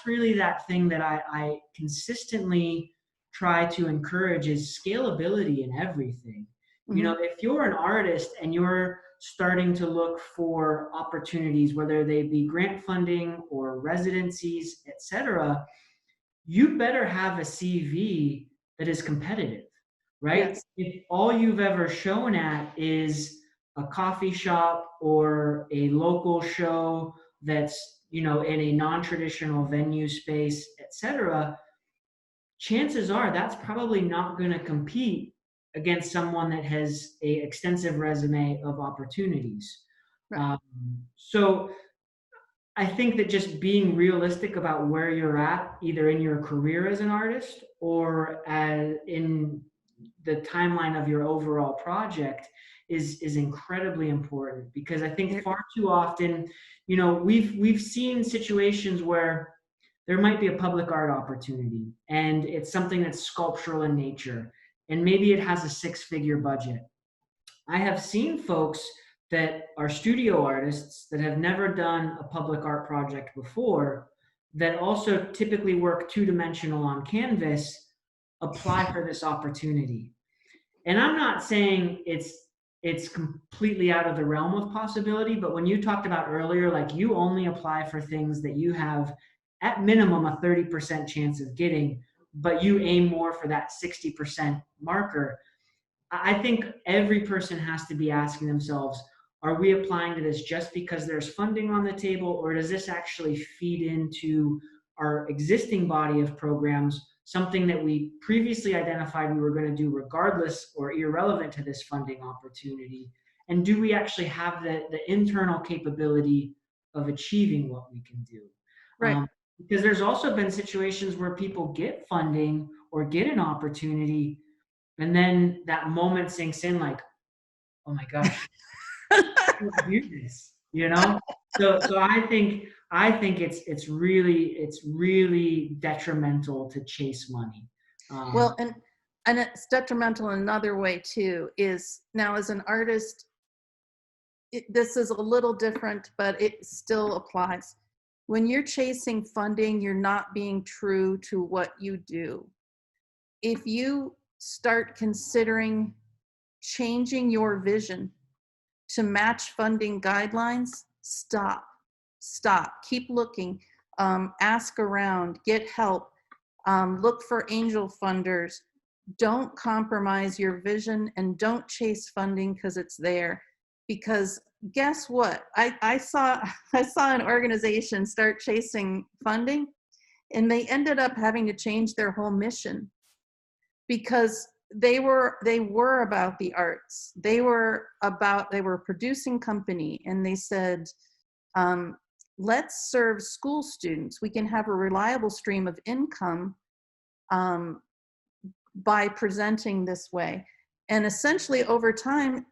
really that thing that I consistently try to encourage is scalability in everything. You know, if you're an artist and you're starting to look for opportunities, whether they be grant funding or residencies, etc., you better have a CV that is competitive, right? Yes. If all you've ever shown at is a coffee shop or a local show that's, you know, in a non-traditional venue space, etc., chances are that's probably not going to compete against someone that has a extensive resume of opportunities. Right. Um, so I think that just being realistic about where you're at, either in your career as an artist or as in the timeline of your overall project, is incredibly important, because I think There- far too often, you know, we've seen situations where there might be a public art opportunity and it's something that's sculptural in nature, and maybe it has a 6-figure budget. I have seen folks that are studio artists that have never done a public art project before, that also typically work 2-dimensional on canvas, apply for this opportunity. And I'm not saying it's completely out of the realm of possibility, but when you talked about earlier, like you only apply for things that you have at minimum a 30% chance of getting, but you aim more for that 60% marker. I think every person has to be asking themselves, are we applying to this just because there's funding on the table, or does this actually feed into our existing body of programs, something that we previously identified we were going to do regardless or irrelevant to this funding opportunity? And do we actually have the internal capability of achieving what we can do? Right. Because there's also been situations where people get funding or get an opportunity, and then that moment sinks in, like, oh my gosh, I can't do this, you know? So I think it's really detrimental to chase money. Well, and it's detrimental in another way too, is now as an artist, this is a little different, but it still applies. When you're chasing funding, you're not being true to what you do. If you start considering changing your vision to match funding guidelines, stop, keep looking, ask around, get help, look for angel funders. Don't compromise your vision and don't chase funding because it's there. Because guess what? I saw an organization start chasing funding, and they ended up having to change their whole mission, because they were about the arts. They were a producing company, and they said, let's serve school students. We can have a reliable stream of income by presenting this way. And essentially over time,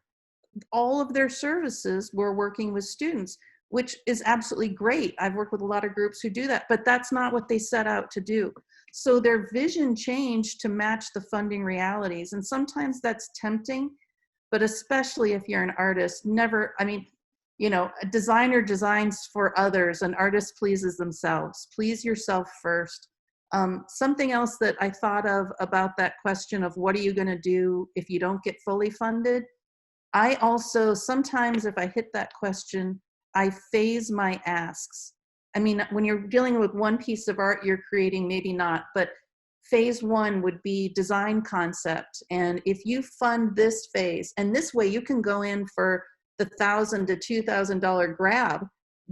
all of their services were working with students, which is absolutely great. I've worked with a lot of groups who do that, but that's not what they set out to do. So their vision changed to match the funding realities. And sometimes that's tempting, but especially if you're an artist, never, I mean, you know, a designer designs for others, an artist pleases themselves. Please yourself first. Something else that I thought of about that question of what are you going to do if you don't get fully funded? I also, sometimes if I hit that question, I phase my asks. I mean, when you're dealing with one piece of art you're creating, maybe not, but phase one would be design concept. And if you fund this phase, and this way you can go in for the $1,000 to $2,000 grab,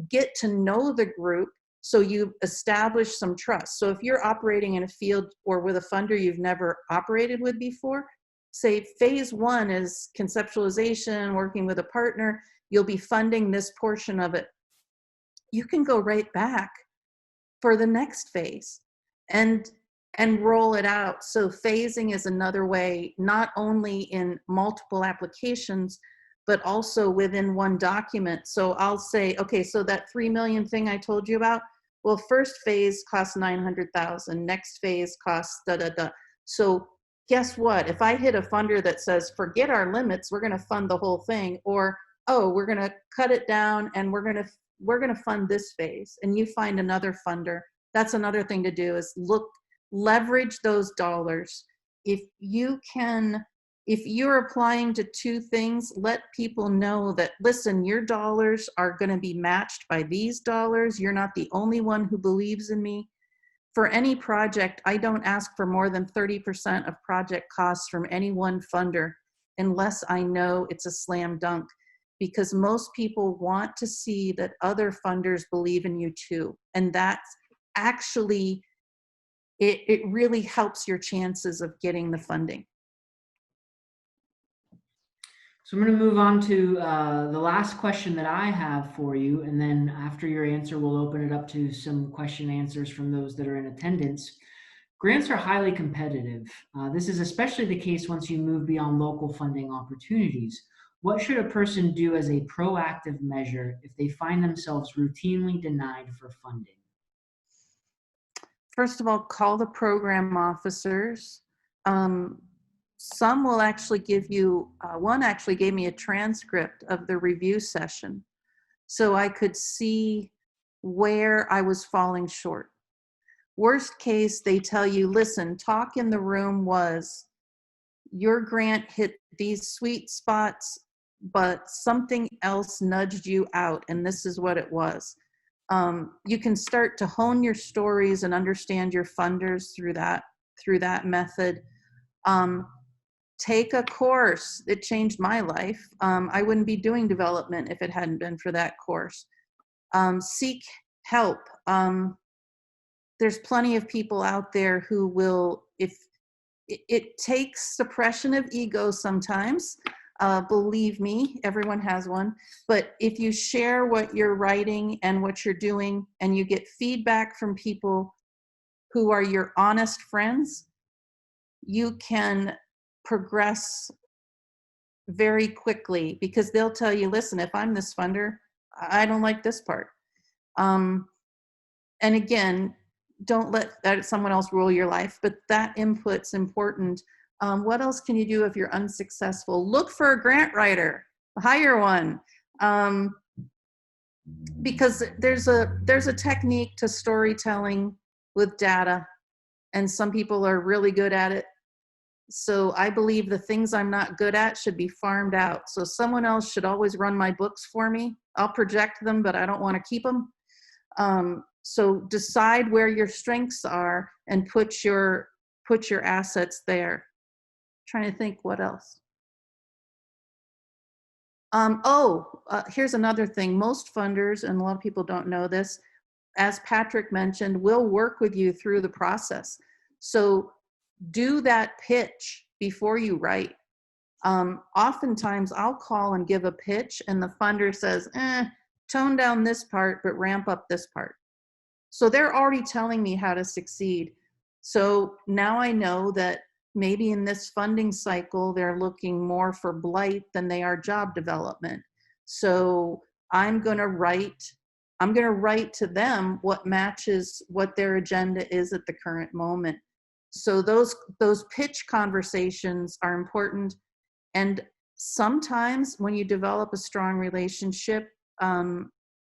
get to know the group so you establish some trust. So if you're operating in a field or with a funder you've never operated with before, say phase one is conceptualization, working with a partner, you'll be funding this portion of it. You can go right back for the next phase and roll it out. So phasing is another way, not only in multiple applications, but also within one document. So I'll say, okay, so that 3 million thing I told you about, well, first phase costs 900,000, next phase costs da da da. So guess what? If I hit a funder that says, forget our limits, we're going to fund the whole thing, or oh, we're going to cut it down and we're going to fund this phase, and you find another funder, that's another thing to do, is leverage those dollars. If you're applying to two things, let people know that, listen, your dollars are going to be matched by these dollars. You're not the only one who believes in me. For any project, I don't ask for more than 30% of project costs from any one funder unless I know it's a slam dunk, because most people want to see that other funders believe in you too. And that's actually, it really helps your chances of getting the funding. So I'm going to move on to the last question that I have for you, and then after your answer, we'll open it up to some question and answers from those that are in attendance. Grants are highly competitive. This is especially the case once you move beyond local funding opportunities. What should a person do as a proactive measure if they find themselves routinely denied for funding? First of all, call the program officers. Some will actually give you, one actually gave me a transcript of the review session, so I could see where I was falling short. Worst case, they tell you, listen, talk in the room was, your grant hit these sweet spots, but something else nudged you out, and this is what it was. You can start to hone your stories and understand your funders through that method. Take a course. It changed my life. I wouldn't be doing development if it hadn't been for that course. Seek help. There's plenty of people out there who will, if it takes suppression of ego sometimes, believe me, everyone has one, but if you share what you're writing and what you're doing and you get feedback from people who are your honest friends, you can progress very quickly, because they'll tell you, listen, if I'm this funder, I don't like this part. And again, don't let someone else rule your life, but that input's important. What else can you do if you're unsuccessful? Look for a grant writer, hire one. Because there's a technique to storytelling with data, and some people are really good at it. So I believe the things I'm not good at should be farmed out. So someone else should always run my books for me. I'll project them, but I don't want to keep them. So decide where your strengths are and put your assets there. Trying to think what else. Here's another thing. Most funders, and a lot of people don't know this, as Patrick mentioned, will work with you through the process. So do that pitch before you write. Oftentimes I'll call and give a pitch and the funder says, tone down this part, but ramp up this part. So they're already telling me how to succeed. So now I know that maybe in this funding cycle, they're looking more for blight than they are job development. So I'm going to write to them what matches what their agenda is at the current moment. So those pitch conversations are important. And sometimes when you develop a strong relationship,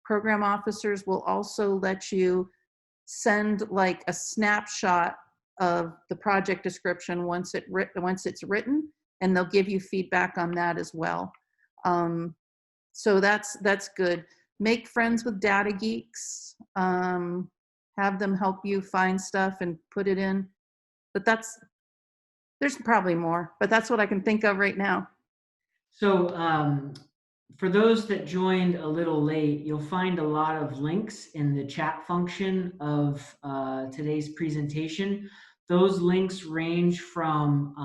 program officers will also let you send like a snapshot of the project description once it's written, and they'll give you feedback on that as well. So that's good. Make friends with data geeks. Have them help you find stuff and put it in. But there's probably more, but that's what I can think of right now. So for those that joined a little late, you'll find a lot of links in the chat function of today's presentation. Those links range from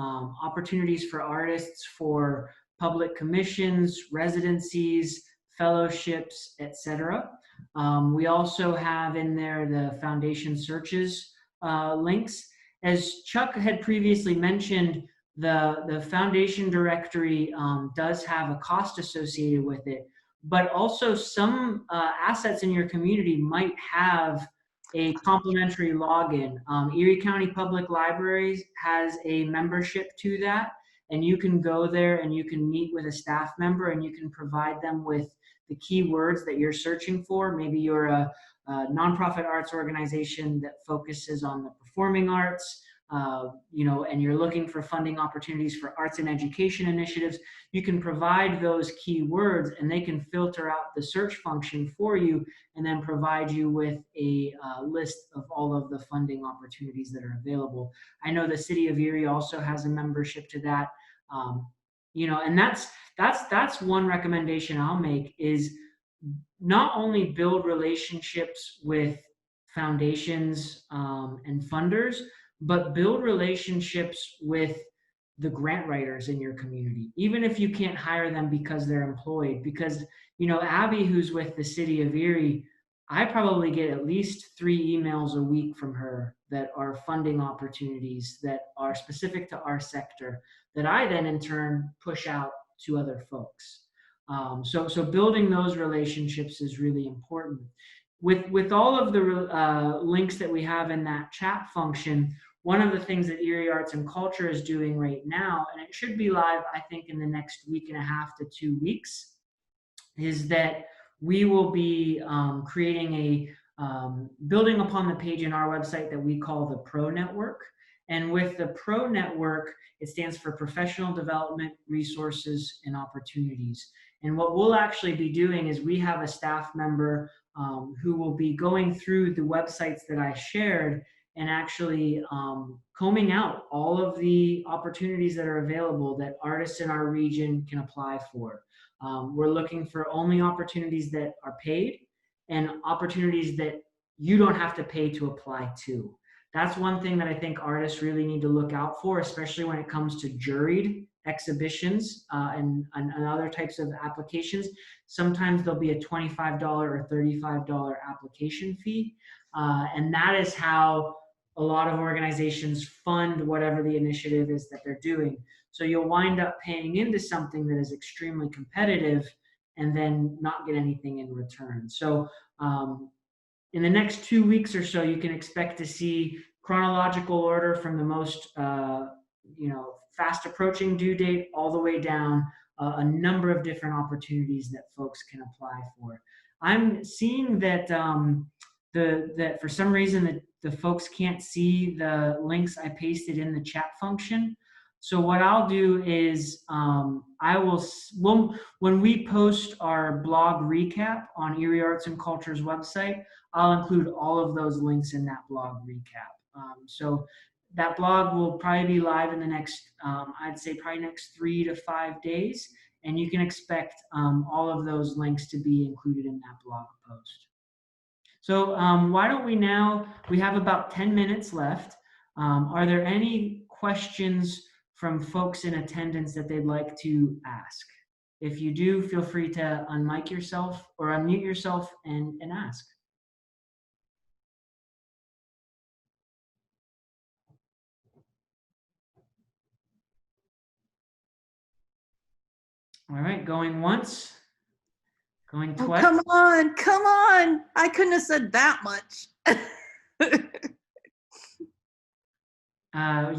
opportunities for artists for public commissions, residencies, fellowships, etc. We also have in there the foundation searches links. As Chuck had previously mentioned, the foundation directory does have a cost associated with it, but also some assets in your community might have a complimentary login. Erie County Public Libraries has a membership to that, and you can go there and you can meet with a staff member and you can provide them with the keywords that you're searching for. Maybe you're a nonprofit arts organization that focuses on the performing arts, and you're looking for funding opportunities for arts and education initiatives. You can provide those keywords and they can filter out the search function for you and then provide you with a list of all of the funding opportunities that are available. I know the city of Erie also has a membership to that. And that's one recommendation I'll make is not only build relationships with foundations and funders, but build relationships with the grant writers in your community, even if you can't hire them because they're employed. Because, Abby, who's with the city of Erie, I probably get at least 3 emails a week from her that are funding opportunities that are specific to our sector that I then in turn push out to other folks. So building those relationships is really important. With all of the links that we have in that chat function, one of the things that Erie Arts and Culture is doing right now, and it should be live, I think, in the next week and a half to 2 weeks, is that we will be creating a building upon the page in our website that we call the Pro Network. And with the Pro Network, it stands for Professional Development Resources and Opportunities. And what we'll actually be doing is we have a staff member who will be going through the websites that I shared and actually combing out all of the opportunities that are available that artists in our region can apply for. We're looking for only opportunities that are paid and opportunities that you don't have to pay to apply to. That's one thing that I think artists really need to look out for, especially when it comes to juried exhibitions and other types of applications. Sometimes there'll be a $25 or $35 application fee. And that is how a lot of organizations fund whatever the initiative is that they're doing. So you'll wind up paying into something that is extremely competitive and then not get anything in return. So in the next 2 weeks or so, you can expect to see chronological order from the most fast approaching due date all the way down a number of different opportunities that folks can apply for. I'm seeing that that for some reason that the folks can't see the links I pasted in the chat function. So what I'll do is when we post our blog recap on Erie Arts and Culture's website, I'll include all of those links in that blog recap. So that blog will probably be live in the next, I'd say probably next 3 to 5 days. And you can expect all of those links to be included in that blog post. So why don't we have about 10 minutes left. Are there any questions from folks in attendance that they'd like to ask? If you do, feel free to unmute yourself and ask. All right, going once, going twice. Oh, come on. I couldn't have said that much.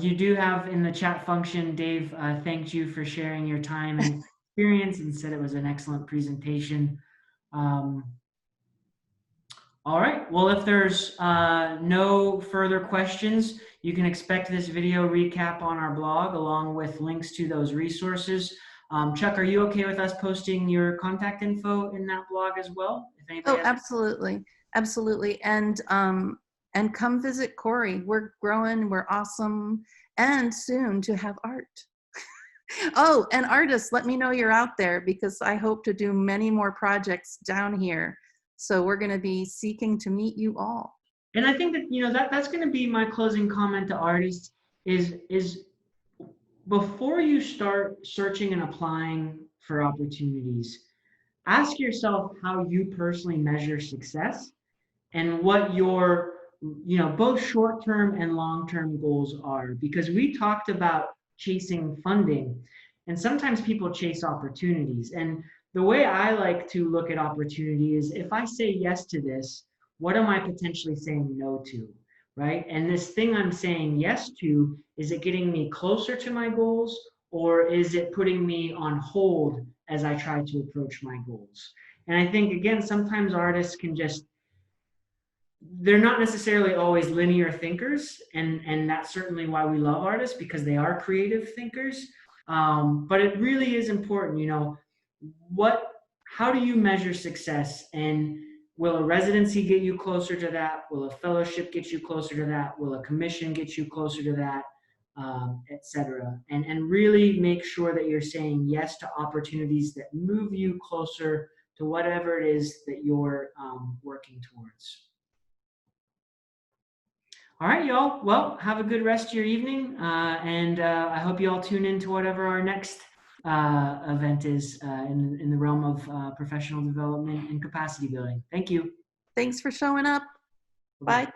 You do have in the chat function, Dave thanked you for sharing your time and experience and said it was an excellent presentation. All right, well, if there's no further questions, you can expect this video recap on our blog along with links to those resources. Chuck, are you okay with us posting your contact info in that blog as well? Absolutely. Absolutely. And come visit Corry. We're growing, we're awesome, and soon to have art. Oh, and artists, let me know you're out there because I hope to do many more projects down here. So we're going to be seeking to meet you all. And I think that, that's going to be my closing comment to artists is before you start searching and applying for opportunities, ask yourself how you personally measure success and what your both short-term and long-term goals are, because we talked about chasing funding. And sometimes people chase opportunities. And the way I like to look at opportunity is, if I say yes to this, what am I potentially saying no to? Right? And this thing I'm saying yes to, is it getting me closer to my goals, or is it putting me on hold as I try to approach my goals? And I think, again, sometimes artists can just, they're not necessarily always linear thinkers, and that's certainly why we love artists, because they are creative thinkers. But it really is important, what how do you measure success? And will a residency get you closer to that? Will a fellowship get you closer to that? Will a commission get you closer to that? Etc. And really make sure that you're saying yes to opportunities that move you closer to whatever it is that you're working towards. All right, y'all. Well, have a good rest of your evening, and I hope you all tune in to whatever our next event is in the realm of professional development and capacity building. Thank you. Thanks for showing up. Bye-bye. Bye.